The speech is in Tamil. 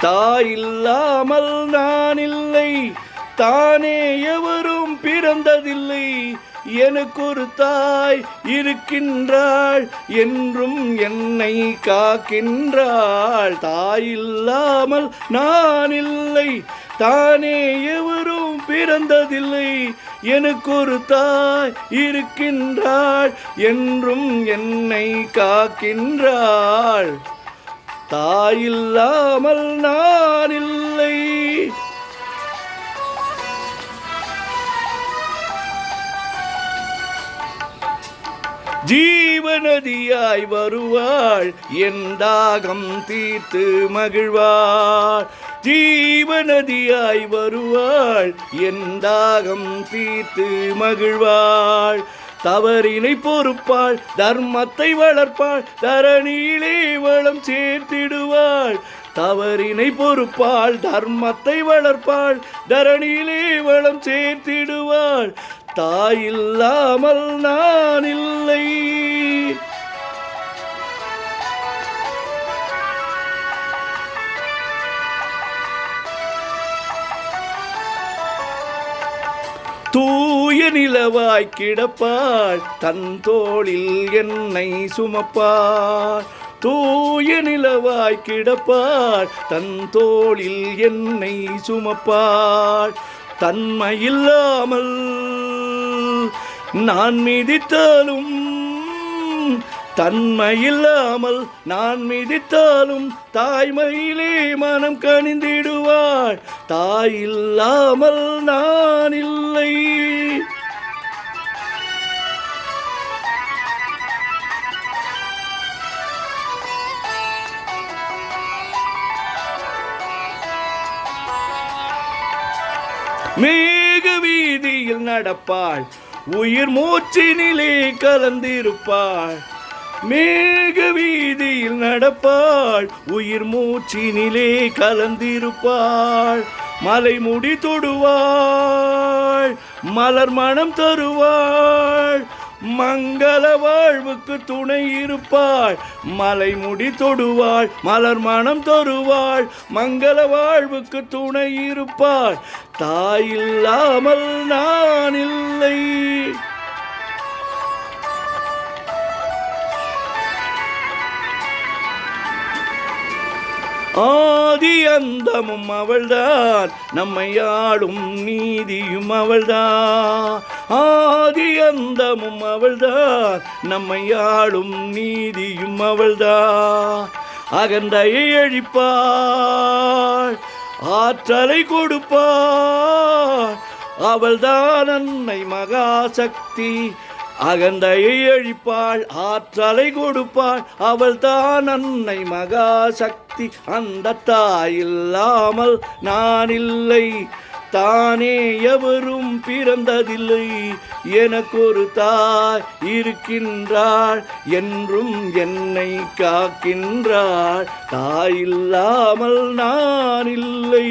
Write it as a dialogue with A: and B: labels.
A: தாயில்லாமல் நான் இல்லை, தானே எவரும் பிறந்ததில்லை. எனக்கொரு தாய் இருக்கின்றாள், என்றும் என்னை காக்கின்றாள். தாயில்லாமல் நான் இல்லை, தானே எவரும் பிறந்ததில்லை. எனக்கொரு தாய் இருக்கின்றாள், என்றும் என்னை காக்கின்றாள். தாயில்லாமல் நான் இல்லை. ஜீவநதியாய் வருவாள், என் தாகம் தீர்த்து மகிழ்வாள். ஜீவநதியாய் வருவாள், என் தாகம் தீர்த்து மகிழ்வாள். தவறினை பொறுப்பாள், தர்மத்தை வளர்ப்பாள், தரணியிலே வளம் சேர்த்திடுவாள். தவறினை பொறுப்பாள், தர்மத்தை வளர்ப்பாள், தரணியிலே வளம் சேர்த்திடுவாள். தாயில்லாமல் நான் இல்லை. தூய நிலவாய் கிடப்பாள், தன் தோளில் என்னை சுமப்பாள். தூய நிலவாய் கிடப்பாள், தன் தோளில் என்னை சுமப்பாள். தன்மையில்லாமல் நான் மிதித்தாலும், தன்மையில்லாமல் நான் மிதித்தாலும், தாய்மையிலே மனம் கனிந்திடுவாள். தாயில்லாமல் நான் இல்லை. மேக வீதியில் நடப்பாள், உயிர் மூச்சினிலே கலந்திருப்பாள். மேக வீதியில் நடப்பாள், உயிர் மூச்சினிலே கலந்திருப்பாள். மலை முடி தொடுவாள், மலர் மனம் தருவாள். மங்கள வாழ்வுக்கு துணை இருப்பாள். மலை முடி தொடுவாள், மலர் மனம் தருவாள். மங்கள வாழ்வுக்கு துணை இருப்பாள். தாயில்லாமல் நான் இல்லை. ஆதி அந்தமும் அவள்தான், நம்மை ஆளும் நீதியும் அவள்தான். ஆதி அந்தமும் அவள்தான், நம்மை ஆளும் நீதியும் அவள்தான். அகந்தையை அழிப்பாள், ஆற்றலை கொடுப்பாள். அவள்தான் அன்னை மகாசக்தி. அகந்தையை அழிப்பாள், ஆற்றலை கொடுப்பாள். அவள் தான் அன்னை மகாசக்தி. அந்த தாயில்லாமல் நான் இல்லை, தானே எவரும் பிறந்ததில்லை. எனக்கொரு தாய் இருக்கின்றாள், என்றும் என்னை காக்கின்றாள். தாயில்லாமல் நான் இல்லை.